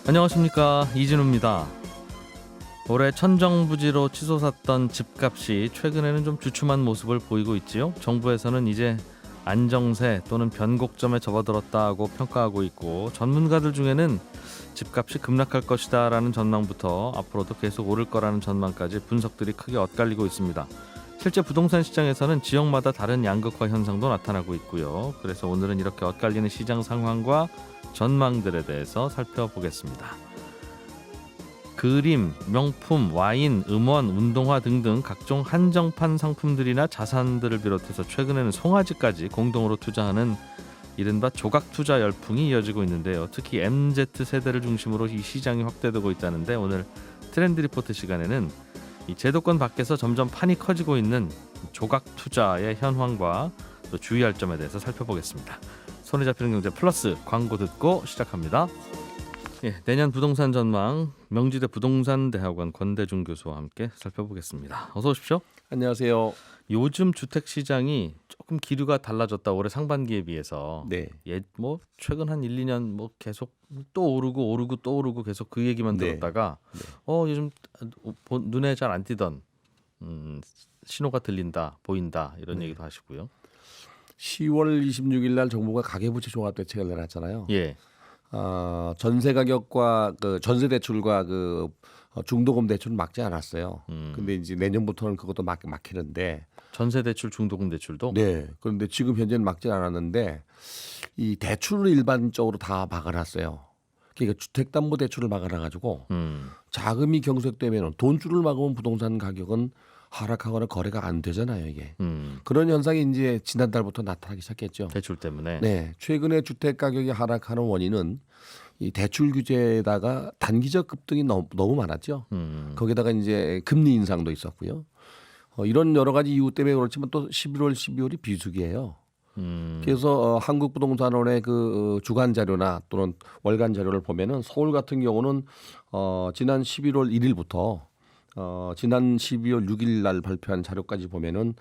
안녕하십니까, 이진우입니다. 올해 천정부지로 치솟았던 집값이 최근에는 좀 주춤한 모습을 보이고 있지요. 정부에서는 이제 안정세 또는 변곡점에 접어들었다고 평가하고 있고, 전문가들 중에는 집값이 급락할 것이다 라는 전망부터 앞으로도 계속 오를 거라는 전망까지 분석들이 크게 엇갈리고 있습니다. 실제 부동산 시장에서는 지역마다 다른 양극화 현상도 나타나고 있고요. 그래서 오늘은 이렇게 엇갈리는 시장 상황과 전망들에 대해서 살펴보겠습니다. 그림, 명품, 와인, 음원, 운동화 등등 각종 한정판 상품들이나 자산들을 비롯해서 최근에는 송아지까지 공동으로 투자하는 이른바 조각 투자 열풍이 이어지고 있는데요. 특히 MZ세대를 중심으로 이 시장이 확대되고 있다는데, 오늘 트렌드 리포트 시간에는 이 제도권 밖에서 점점 판이 커지고 있는 조각 투자의 현황과 또 주의할 점에 대해서 살펴보겠습니다. 손에 잡히는 경제 플러스 광고 듣고 시작합니다. 내년 부동산 전망 명지대 부동산대학원 권대중 교수와 함께 살펴보겠습니다. 어서 오십시오. 안녕하세요. 요즘 주택 시장이 조금 기류가 달라졌다. 올해 상반기에 비해서. 네. 최근 한 1, 2년 계속 또 오르고 또 오르고 계속 그 얘기만 들었다가 요즘 눈에 잘 안 띄던 신호가 들린다, 보인다 이런 얘기도 하시고요. 10월 26일 날 정부가 가계부채 종합대책을 내놨잖아요. 예. 전세 가격과 그 전세 대출과 그 중도금 대출은 막지 않았어요. 근데 이제 내년부터는 그것도 막히는데. 전세 대출, 중도금 대출도? 네. 그런데 지금 현재는 막지 않았는데 이 대출을 일반적으로 다 막아놨어요. 그러니까 주택담보대출을 막아놔가지고 자금이 경색되면 돈줄을 막으면 부동산 가격은 하락하거나 거래가 안 되잖아요, 이게. 그런 현상이 이제 지난달부터 나타나기 시작했죠. 대출 때문에. 네, 최근에 주택 가격이 하락하는 원인은 이 대출 규제에다가 단기적 급등이 너무 많았죠. 거기다가 이제 금리 인상도 있었고요. 이런 여러 가지 이유 때문에 그렇지만 또 11월, 12월이 비수기예요. 그래서 한국부동산원의 그 주간 자료나 또는 월간 자료를 보면은 서울 같은 경우는 지난 11월 1일부터 지난 12월 6일 날 발표한 자료까지 보면은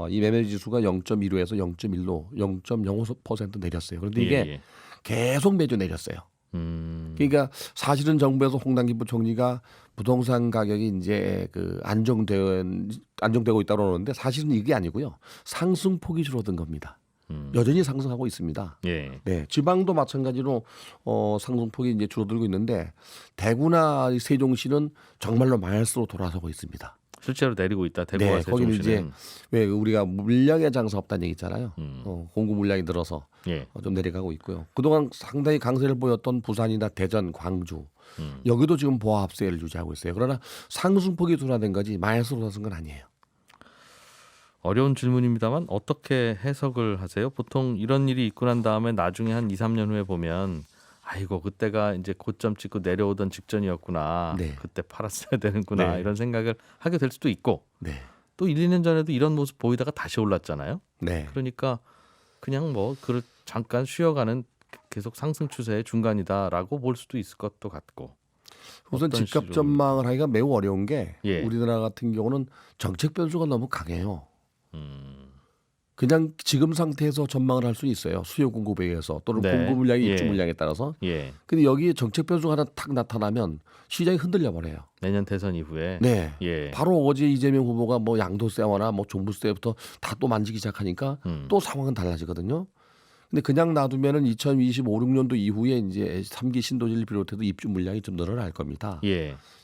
이 매매 지수가 0.15에서 0.1로 0.05% 내렸어요. 그런데 이게 계속 매주 내렸어요. 그러니까 사실은 정부에서 홍남기 부총리가 부동산 가격이 이제 그 안정되고 있다고 그러는데 사실은 이게 아니고요. 상승폭이 줄어든 겁니다. 여전히 상승하고 있습니다. 예. 네, 지방도 마찬가지로 상승폭이 이제 줄어들고 있는데 대구나 세종시는 정말로 마이너스로 돌아서고 있습니다. 실제로 내리고 있다. 대구와 네, 세종시는. 거기는 이제 왜 우리가 물량의 장사 없다는 얘기 있잖아요. 공급 물량이 늘어서 좀 내려가고 있고요. 그동안 상당히 강세를 보였던 부산이나 대전, 광주 여기도 지금 보합 합세를 유지하고 있어요. 그러나 상승폭이 둔화된 거지 마이너스로 돌아선 건 아니에요. 어려운 질문입니다만 어떻게 해석을 하세요? 보통 이런 일이 있고 난 다음에 나중에 한 2, 3년 후에 보면 아이고 그때가 이제 고점 찍고 내려오던 직전이었구나. 네. 그때 팔았어야 되는구나. 네. 이런 생각을 하게 될 수도 있고 네. 또 1, 2년 전에도 이런 모습 보이다가 다시 올랐잖아요. 네. 그러니까 그냥 잠깐 쉬어가는 계속 상승 추세의 중간이다라고 볼 수도 있을 것도 같고. 우선 집값 전망을 하기가 매우 어려운 게 우리나라 같은 경우는 정책 변수가 너무 강해요. 그냥 지금 상태에서 전망을 할 수 있어요. 수요 공급에 의해서 또는 공급 물량이 입주 물량에 따라서. 근데 여기에 정책 변수가 하나 탁 나타나면 시장이 흔들려 버려요. 내년 대선 이후에. 네. 바로 어제 이재명 후보가 양도세와나 종부세부터 다 또 만지기 시작하니까 또 상황은 달라지거든요. 근데 그냥 놔두면은 2025, 6년도 이후에 이제 3기 신도시를 비롯해서 입주 물량이 좀 늘어날 겁니다.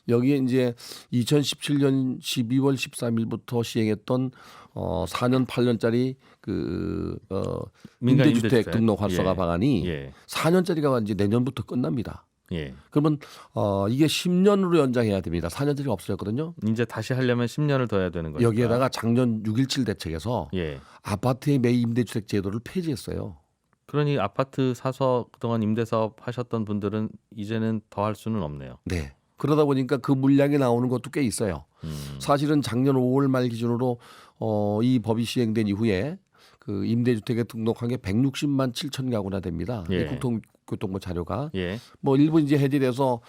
여기에 이제 2017년 12월 13일부터 시행했던 4년 8년짜리 임대주택 등록 활성화 방안이 4년짜리가 이제 내년부터 끝납니다. 그러면 이게 10년으로 연장해야 됩니다. 4년짜리가 없어졌거든요. 이제 다시 하려면 10년을 더 해야 되는 거니까. 여기에다가 작년 6.17 대책에서 아파트의 매 임대주택 제도를 폐지했어요. 그러니 아파트 사서 그동안 임대사업 하셨던 분들은 이제는 더 할 수는 없네요. 네. 그러다 보니까 그 물량이 나오는 것도 꽤 있어요. 사실은 작년 5월 말 기준으로 이 법이 시행된 이후에 그 임대주택에 등록한 게 160만 7천 가구나 됩니다. 국토교통부 자료가 일부 이제 해제돼서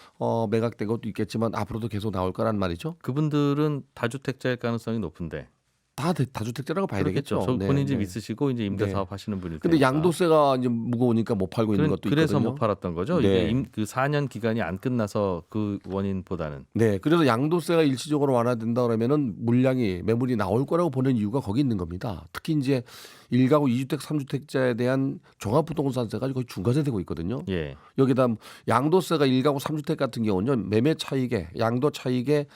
매각된 것도 있겠지만 앞으로도 계속 나올 거란 말이죠. 그분들은 다주택자일 가능성이 높은데. 다 다주택자라고 봐야 그렇겠죠. 되겠죠. 저 본인 집 있으시고 이제 임대 사업 하시는 분일 근데 테니까. 양도세가 이제 무거우니까 못 팔고 있는 것도 그래서 있거든요. 못 팔았던 거죠. 네. 이게 그 4년 기간이 안 끝나서 그 원인보다는. 네, 그래서 양도세가 일시적으로 완화된다 그러면은 물량이 매물이 나올 거라고 보는 이유가 거기 있는 겁니다. 특히 이제 1가구 2주택 3주택자에 대한 종합부동산세가 거의 중과세 되고 있거든요. 예. 여기다 여기다 1가구 3주택 같은 경우는 매매 차익에 양도 차익에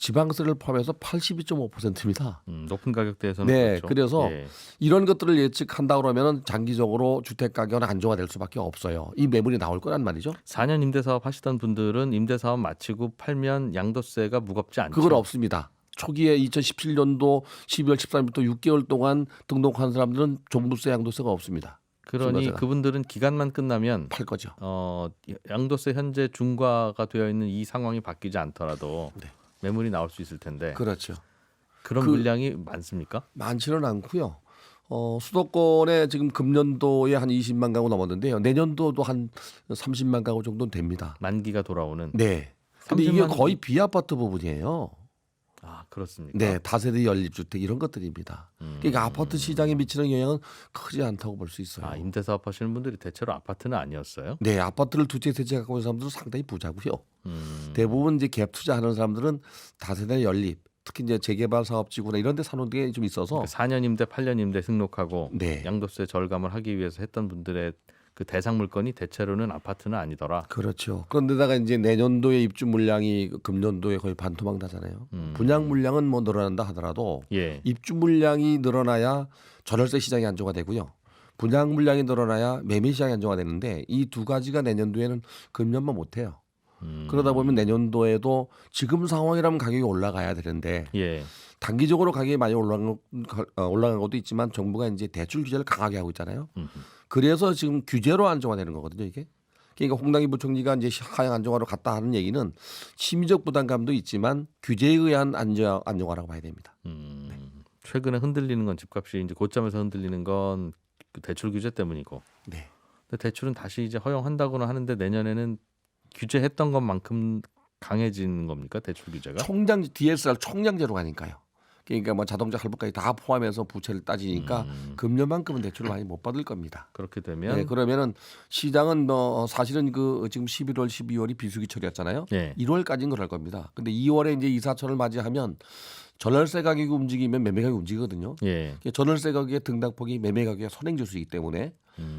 지방세를 포함해서 82.5%입니다. 높은 가격대에서는 네, 그렇죠. 그래서 예. 이런 것들을 예측한다 그러면은 장기적으로 주택 가격은 안정화될 수밖에 없어요. 이 매물이 나올 거란 말이죠. 4년 임대 사업 하시던 분들은 임대 사업 마치고 팔면 양도세가 무겁지 않죠. 그건 없습니다. 초기에 2017년도 12월 13일부터 6개월 동안 등록한 사람들은 종부세 양도세가 없습니다. 그러니 중과세가. 그분들은 기간만 끝나면 팔 거죠. 양도세 현재 중과가 되어 있는 이 상황이 바뀌지 않더라도 네. 매물이 나올 수 있을 텐데 그렇죠. 그런 물량이 많습니까? 많지는 않고요. 수도권에 지금 금년도에 한 20만 가구 넘었는데요. 내년도도 한 30만 가구 정도는 됩니다. 만기가 돌아오는. 네. 근데 이게 30만 거의 비아파트 부분이에요. 아 그렇습니까? 네, 다세대 연립주택 이런 것들입니다. 그러니까 아파트 시장에 미치는 영향은 크지 않다고 볼 수 있어요. 아 임대 사업 하시는 분들이 대체로 아파트는 아니었어요? 네, 아파트를 두 채, 세 채 갖고 있는 사람들은 상당히 부자고요. 대부분 이제 갭 투자하는 사람들은 다세대 연립, 특히 이제 재개발 사업지구나 이런 데 사는 게 좀 있어서 4년 임대, 8년 임대 등록하고 네. 양도세 절감을 하기 위해서 했던 분들의 그 대상 물건이 대체로는 아파트는 아니더라. 그렇죠. 그런데다가 이제 내년도에 입주 물량이 금년도에 거의 반토막 나잖아요. 분양 물량은 뭐 늘어난다 하더라도 예. 입주 물량이 늘어나야 전월세 시장이 안정화되고요. 분양 물량이 늘어나야 매매 시장이 안정화되는데 이 두 가지가 내년도에는 금년만 못해요. 그러다 보면 내년도에도 지금 상황이라면 가격이 올라가야 되는데 예. 단기적으로 가격이 많이 올라간 것도 있지만 정부가 이제 대출 규제를 강하게 하고 있잖아요. 그래서 지금 규제로 안정화되는 거거든요, 이게. 그러니까 홍남기 부총리가 이제 하향 안정화로 갔다 하는 얘기는 심리적 부담감도 있지만 규제에 의한 안정화라고 봐야 됩니다. 최근에 흔들리는 건 집값이 이제 고점에서 흔들리는 건 그 대출 규제 때문이고. 네. 근데 대출은 다시 이제 허용한다고는 하는데 내년에는 규제했던 것만큼 강해지는 겁니까? 대출 규제가? DSR 총량제로 가니까요. 그러니까 뭐 자동차 할부까지 다 포함해서 부채를 따지니까 금년만큼은 대출을 많이 못 받을 겁니다. 그렇게 되면 네, 그러면은 시장은 뭐 사실은 그 지금 11월, 12월이 비수기철이었잖아요. 예. 1월까지는 그럴 겁니다. 근데 2월에 이제 이사철을 맞이하면 전월세 가격이 움직이면 매매 가격이 움직이거든요. 예. 전월세 가격의 등락폭이 매매 가격의 선행지수이기 때문에.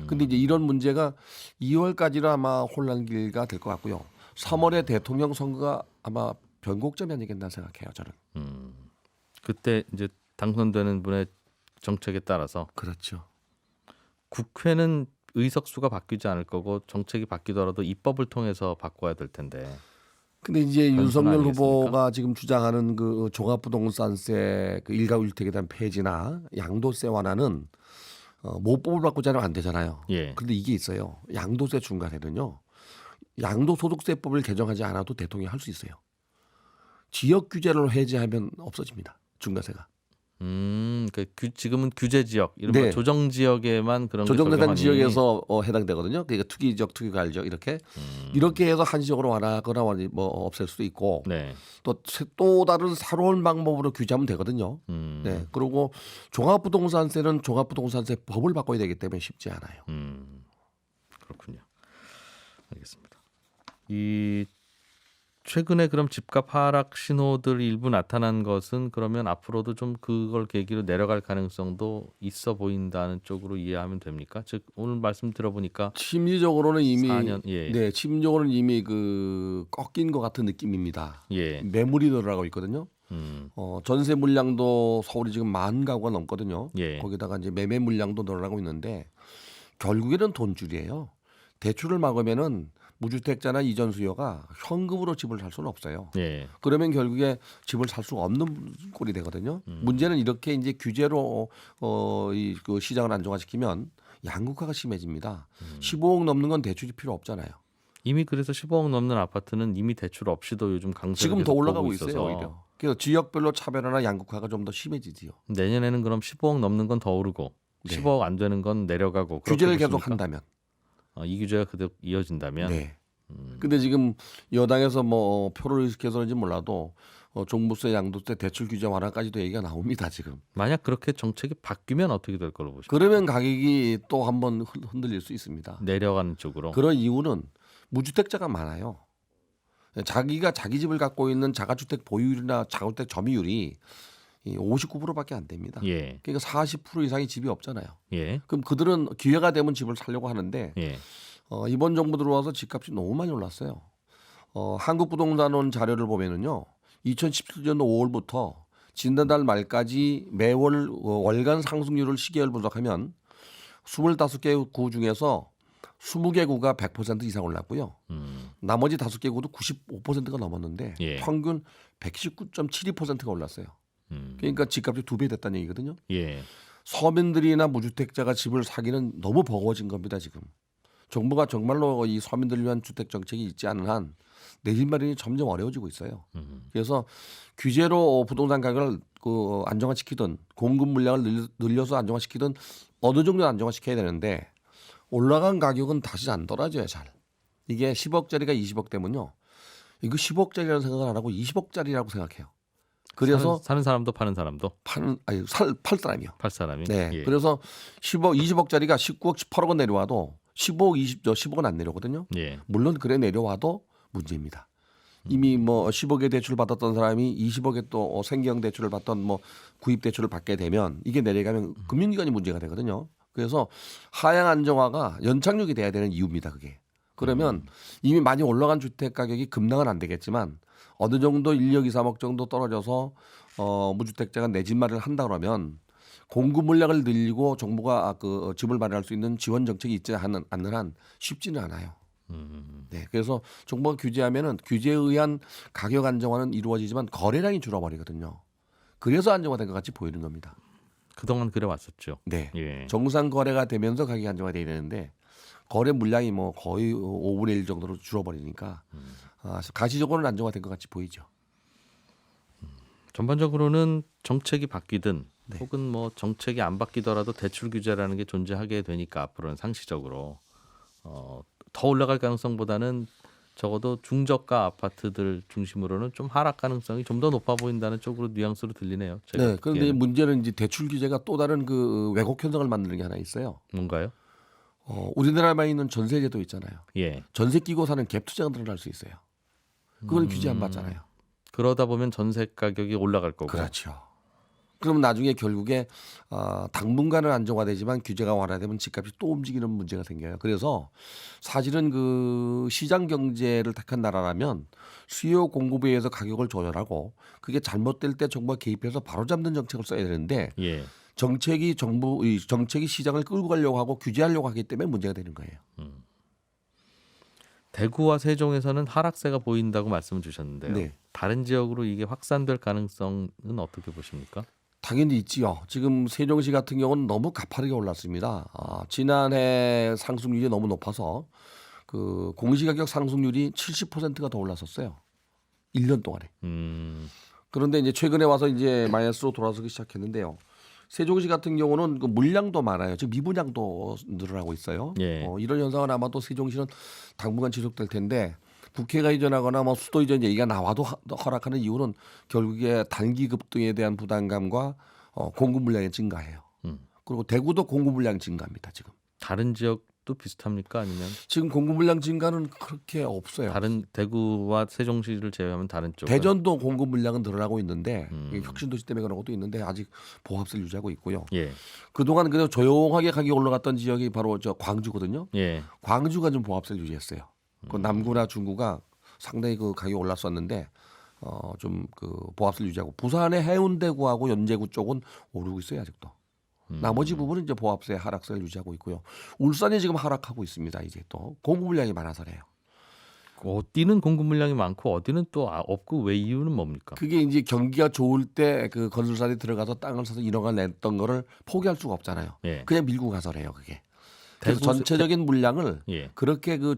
근데 이제 이런 문제가 2월까지는 아마 혼란기가 될 것 같고요. 3월에 대통령 선거가 아마 변곡점이 아니겠나 생각해요, 저는. 그때 이제 당선되는 분의 정책에 따라서 그렇죠. 국회는 의석수가 바뀌지 않을 거고 정책이 바뀌더라도 입법을 통해서 바꿔야 될 텐데. 근데 이제 단순 윤석열 아니겠습니까? 후보가 지금 주장하는 그 종합부동산세 그 1가구 1주택에 대한 폐지나 양도세 완화는 모법을 바꾸자면 안 되잖아요. 예. 그런데 이게 있어요. 양도세 중과세는요. 양도소득세법을 개정하지 않아도 대통령이 할 수 있어요. 지역 규제를 해제하면 없어집니다. 중과세가. 지금은 규제 지역, 이른바 네. 조정 지역에만 그런 게 조정되는 적용하니. 지역에서 해당되거든요. 그러니까 투기 지역, 투기 가열 지역 이렇게 해서 한시적으로 완화하거나 뭐 없앨 수도 있고 네. 또 다른 새로운 방법으로 규제하면 되거든요. 네. 그리고 종합부동산세는 종합부동산세 법을 바꿔야 되기 때문에 쉽지 않아요. 그렇군요. 알겠습니다. 이 최근에 그럼 집값 하락 신호들이 일부 나타난 것은 그러면 앞으로도 좀 그걸 계기로 내려갈 가능성도 있어 보인다는 쪽으로 이해하면 됩니까? 즉 오늘 말씀 들어보니까 심리적으로는 이미 4년, 예. 네, 심리적으로는 이미 그 꺾인 것 같은 느낌입니다. 예. 매물이 늘어나고 있거든요. 전세 물량도 서울이 지금 10,000 가구가 넘거든요. 예. 거기다가 이제 매매 물량도 늘어나고 있는데 결국에는 돈줄이에요. 대출을 막으면은 무주택자나 이전 수요가 현금으로 집을 살 수는 없어요. 예. 그러면 결국에 집을 살 수가 없는 꼴이 되거든요. 문제는 이렇게 이제 규제로 그 시장을 안정화시키면 양극화가 심해집니다. 15억 넘는 건 대출이 필요 없잖아요. 이미 그래서 15억 넘는 아파트는 이미 대출 없이도 요즘 강세를 지금 더 계속 올라가고 보고 있어요. 있어서 오히려. 그래서 지역별로 차별화나 양극화가 좀 더 심해지지요. 내년에는 그럼 15억 넘는 건 더 오르고 네. 15억 안 되는 건 내려가고 그렇게 규제를 계속 보십니까? 한다면. 이 규제가 그대로 이어진다면 네. 근데 지금 여당에서 뭐 표를 의식해서인지 몰라도 종부세, 양도세, 대출 규제 완화까지도 얘기가 나옵니다 지금. 만약 그렇게 정책이 바뀌면 어떻게 될 걸로 보십니까? 그러면 가격이 또 한번 흔들릴 수 있습니다. 내려가는 쪽으로. 그런 이유는 무주택자가 많아요. 자기가 자기 집을 갖고 있는 자가주택 보유율이나 자가주택 점유율이 59%밖에 안 됩니다. 예. 그러니까 40% 이상이 집이 없잖아요. 예. 그럼 그들은 기회가 되면 집을 사려고 하는데 예. 이번 정부 들어와서 집값이 너무 많이 올랐어요. 한국부동산원 자료를 보면은요, 2017년도 5월부터 지난달 말까지 매월 월간 상승률을 시계열 분석하면 25개 구 중에서 20개 구가 100% 이상 올랐고요. 나머지 5개 구도 95%가 넘었는데 예. 평균 119.72%가 올랐어요. 그러니까 집값이 2배 됐다는 얘기거든요. 예. 서민들이나 무주택자가 집을 사기는 너무 버거워진 겁니다 지금. 정부가 정말로 이 서민들을 위한 주택 정책이 있지 않은 한 내 집 마련이 점점 어려워지고 있어요. 그래서 규제로 부동산 가격을 안정화시키든 공급 물량을 늘려서 안정화시키든 어느 정도 안정화시켜야 되는데 올라간 가격은 다시 안 떨어져요 잘. 이게 10억짜리가 20억 되면요. 이거 10억짜리라는 생각을 안 하고 20억짜리라고 생각해요. 그래서 사는 사람도 파는 사람도 팔 사람이요. 팔 사람이. 네. 예. 그래서 10억, 20억짜리가 19억, 18억은 내려와도 15억, 10억은 안 내려오거든요. 예. 물론 그래 내려와도 문제입니다. 이미 뭐 10억의 대출을 받았던 사람이 20억의 또 생계형 대출을 받던 뭐 구입 대출을 받게 되면 이게 내려가면 금융기관이 문제가 되거든요. 그래서 하향 안정화가 연착륙이 돼야 되는 이유입니다. 그게. 그러면 이미 많이 올라간 주택 가격이 급락은 안 되겠지만 어느 정도 1억 2, 3억 정도 떨어져서 무주택자가 내 집 마련을 한다 그러면 공급 물량을 늘리고 정부가 그 집을 마련할 수 있는 지원 정책이 있지 않는 한 쉽지는 않아요. 네, 그래서 정부가 규제하면은 규제에 의한 가격 안정화는 이루어지지만 거래량이 줄어버리거든요. 그래서 안정화된 것 같이 보이는 겁니다. 그동안 그래 왔었죠. 네, 예. 정상 거래가 되면서 가격이 안정화돼야 되는데 거래 물량이 뭐 거의 5분의 1 정도로 줄어버리니까 가시적으로는 안정화된 것 같이 보이죠. 전반적으로는 정책이 바뀌든 네. 혹은 뭐 정책이 안 바뀌더라도 대출 규제라는 게 존재하게 되니까 앞으로는 상시적으로 더 올라갈 가능성보다는 적어도 중저가 아파트들 중심으로는 좀 하락 가능성이 좀 더 높아 보인다는 쪽으로 뉘앙스로 들리네요. 제가 네, 그런데 듣기에는. 문제는 이제 대출 규제가 또 다른 그 왜곡 현상을 만드는 게 하나 있어요. 뭔가요? 우리나라만 있는 전세제도 있잖아요. 예. 전세 끼고 사는 갭 투자가 늘어날 수 있어요. 그건 규제 안 받잖아요. 그러다 보면 전세 가격이 올라갈 거고. 그렇죠. 그러면 나중에 결국에 당분간은 안정화되지만 규제가 완화되면 집값이 또 움직이는 문제가 생겨요. 그래서 사실은 그 시장 경제를 택한 나라라면 수요 공급에 의해서 가격을 조절하고 그게 잘못될 때 정부가 개입해서 바로잡는 정책을 써야 되는데 예. 정책이 시장을 끌고 가려고 하고 규제하려고 하기 때문에 문제가 되는 거예요. 대구와 세종에서는 하락세가 보인다고 말씀을 주셨는데요. 네. 다른 지역으로 이게 확산될 가능성은 어떻게 보십니까? 당연히 있지요. 지금 세종시 같은 경우는 너무 가파르게 올랐습니다. 지난해 상승률이 너무 높아서 그 공시가격 상승률이 70%가 더 올랐었어요. 1년 동안에. 그런데 이제 최근에 와서 이제 마이너스로 돌아서기 시작했는데요. 세종시 같은 경우는 그 물량도 많아요. 지금 미분양도 늘어나고 있어요. 예. 이런 현상은 아마도 세종시는 당분간 지속될 텐데 국회가 이전하거나 뭐 수도 이전 얘기가 나와도 허락하는 이유는 결국에 단기 급등에 대한 부담감과 공급 물량이 증가해요. 그리고 대구도 공급 물량 증가합니다. 지금. 다른 지역도 비슷합니까? 아니면 지금 공급 물량 증가는 그렇게 없어요. 다른 대구와 세종시를 제외하면 다른 쪽 대전도 공급 물량은 늘어나고 있는데 이게 혁신도시 때문에 그런 것도 있는데 아직 보합세를 유지하고 있고요. 예. 그동안 그냥 조용하게 가격이 올라갔던 지역이 바로 저 광주거든요. 예. 광주가 좀 보합세를 유지했어요. 그 남구나 중구가 상당히 그 가격이 올랐었는데 좀 그 보합세를 유지하고 부산의 해운대구하고 연제구 쪽은 오르고 있어요 아직도. 나머지 부분은 이제 보합세 하락세를 유지하고 있고요. 울산이 지금 하락하고 있습니다. 이제 또 공급 물량이 많아서래요. 어디는 공급 물량이 많고 어디는 또 없고 왜 이유는 뭡니까? 그게 이제 경기가 좋을 때 그 건설사들이 들어가서 땅을 사서 인허가 냈던 거를 포기할 수가 없잖아요. 예. 그냥 밀고 가서래요 그게. 그래서 대구- 전체적인 물량을 예. 그렇게 그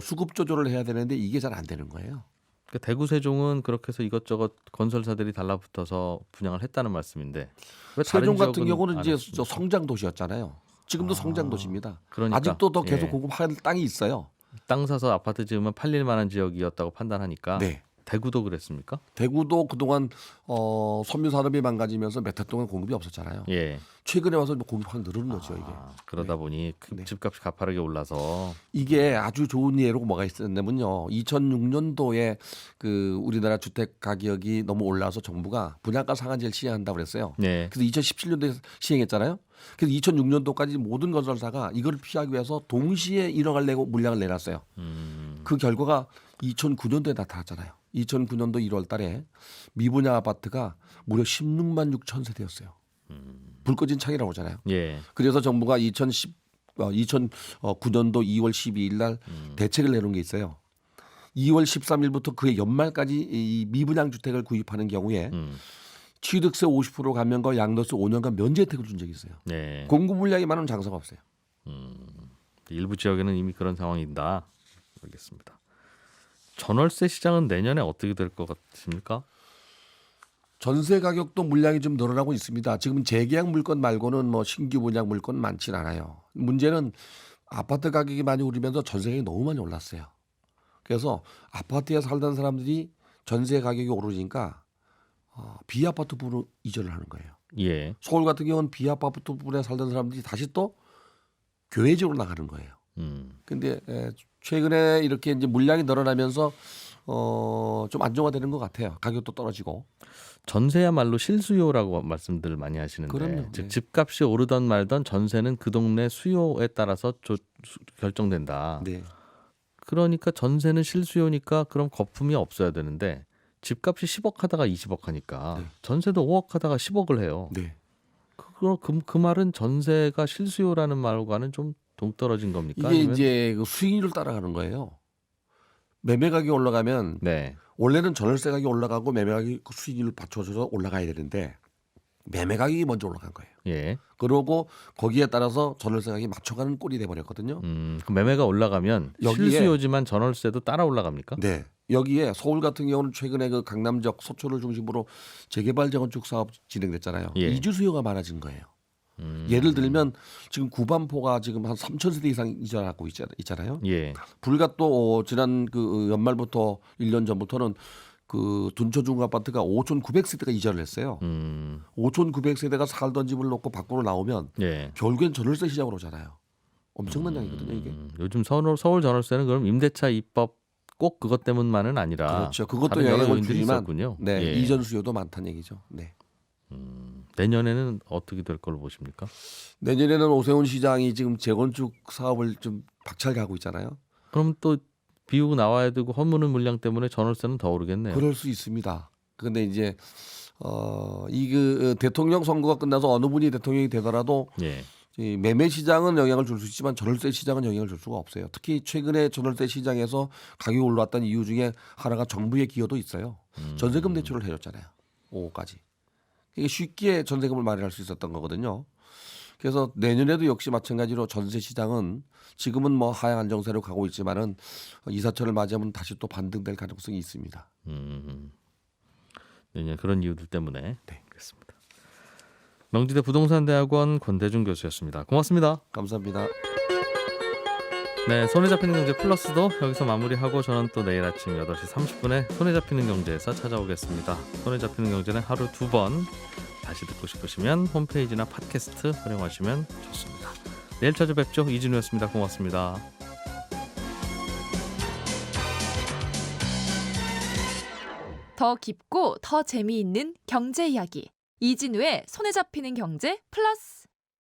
수급 조절을 해야 되는데 이게 잘 안 되는 거예요. 그러니까 대구 세종은 그렇게 해서 이것저것 건설사들이 달라붙어서 분양을 했다는 말씀인데 왜 다른 세종 같은 지역은 경우는 안 이제 했습니까? 성장 도시였잖아요. 지금도 성장 도시입니다. 그러니까. 아직도 더 계속 예. 공급할 땅이 있어요. 땅 사서 아파트 지으면 팔릴 만한 지역이었다고 판단하니까 네. 대구도 그랬습니까? 대구도 그동안 섬유 산업이 망가지면서 몇 해 동안 공급이 없었잖아요. 예. 최근에 와서 공급이 확 늘은 거죠 이게. 그러다 보니 네. 집값이 가파르게 올라서 이게 아주 좋은 예로 뭐가 있었냐면요. 2006년도에 그 우리나라 주택 가격이 너무 올라서 정부가 분양가 상한제를 시행한다고 그랬어요. 네. 그래서 2017년도에 시행했잖아요. 그래서 2006년도까지 모든 건설사가 이걸 피하기 위해서 동시에 1억을 내고 물량을 내놨어요. 그 결과가 2009년도에 나타났잖아요. 2009년도 1월 달에 미분양 아파트가 무려 16만 6천 세대였어요. 불 꺼진 창이라고 하잖아요. 예. 그래서 정부가 2009년도 2월 12일 날 대책을 내놓은 게 있어요. 2월 13일부터 그해 연말까지 이 미분양 주택을 구입하는 경우에 취득세 50% 감면과 양도세 5년간 면제 혜택을 준 적이 있어요. 네. 공급 물량이 많으면 장사가 없어요. 일부 지역에는 이미 그런 상황이다. 알겠습니다. 전월세 시장은 내년에 어떻게 될 것 같습니까? 전세 가격도 물량이 좀 늘어나고 있습니다. 지금 재계약 물건 말고는 뭐 신규 분양 물건 많진 않아요. 문제는 아파트 가격이 많이 오르면서 전세 가격이 너무 많이 올랐어요. 그래서 아파트에 살던 사람들이 전세 가격이 오르니까 비아파트 부로 이전을 하는 거예요. 예. 서울 같은 경우는 비아파트 부에 살던 사람들이 다시 또 교외 지역으로 나가는 거예요. 근데 최근에 이렇게 이제 물량이 늘어나면서 좀 안정화되는 것 같아요. 가격도 떨어지고. 전세야말로 실수요라고 말씀들 많이 하시는데 그럼요. 즉 네. 집값이 오르던 말던 전세는 그 동네 수요에 따라서 결정된다. 네. 그러니까 전세는 실수요니까 그럼 거품이 없어야 되는데 집값이 10억 하다가 20억 하니까 네. 전세도 5억 하다가 10억을 해요. 네. 그 말은 전세가 실수요라는 말과는 좀 동떨어진 겁니까? 이게 아니면? 이제 그 수익률을 따라가는 거예요. 매매 가격이 올라가면 네. 원래는 전월세 가격이 올라가고 매매 가격이 그 수익률을 받쳐줘서 올라가야 되는데 매매 가격이 먼저 올라간 거예요. 예. 그러고 거기에 따라서 전월세 가격이 맞춰가는 꼴이 돼버렸거든요. 그 매매가 올라가면 여기에- 실수요지만 전월세도 따라 올라갑니까? 네. 여기에 서울 같은 경우는 최근에 그 강남적 서초를 중심으로 재개발 재건축 사업 진행됐잖아요. 예. 이주 수요가 많아진 거예요. 예를 들면 지금 구반포가 지금 한 3천 세대 이상 이전하고 있잖아요. 예. 불과 또 지난 그 연말부터 1년 전부터는 그 둔촌 중구 아파트가 5,900세대가 이전을 했어요. 5,900세대가 살던 집을 놓고 밖으로 나오면 예. 결국엔 전월세 시장으로 오잖아요. 엄청난 양이거든요, 이게. 요즘 서울 전월세는 그럼 임대차 입법 꼭 그것 때문만은 아니라 그렇죠. 그것도 다른 여러 영향을 요인들이 주지만 있었군요. 네, 예. 이전 수요도 많다는 얘기죠. 네. 내년에는 어떻게 될 걸로 보십니까? 내년에는 오세훈 시장이 지금 재건축 사업을 좀 박차게 하고 있잖아요. 그럼 또 비우고 나와야 되고 허무는 물량 때문에 전월세는 더 오르겠네요. 그럴 수 있습니다. 그런데 이제 이 대통령 선거가 끝나서 어느 분이 대통령이 되더라도 예. 이 매매 시장은 영향을 줄 수 있지만 전월세 시장은 영향을 줄 수가 없어요. 특히 최근에 전월세 시장에서 가격이 올랐던 이유 중에 하나가 정부의 기여도 있어요. 전세금 대출을 해줬잖아요. 5호까지. 이게 쉽게 전세금을 마련할 수 있었던 거거든요. 그래서 내년에도 역시 마찬가지로 전세 시장은 지금은 뭐 하향 안정세로 가고 있지만은 이사철을 맞이하면 다시 또 반등될 가능성이 있습니다. 내년 그런 이유들 때문에. 네. 그렇습니다. 명지대 부동산대학원 권대중 교수였습니다. 고맙습니다. 감사합니다. 네, 손에 잡히는 경제 플러스도 여기서 마무리하고 저는 또 내일 아침 8시 30분에 손에 잡히는 경제에서 찾아오겠습니다. 손에 잡히는 경제는 하루 2번 다시 듣고 싶으시면 홈페이지나 팟캐스트 활용하시면 좋습니다. 내일 찾아뵙죠. 이진우였습니다. 고맙습니다. 더 깊고 더 재미있는 경제 이야기 이진우의 손에 잡히는 경제 플러스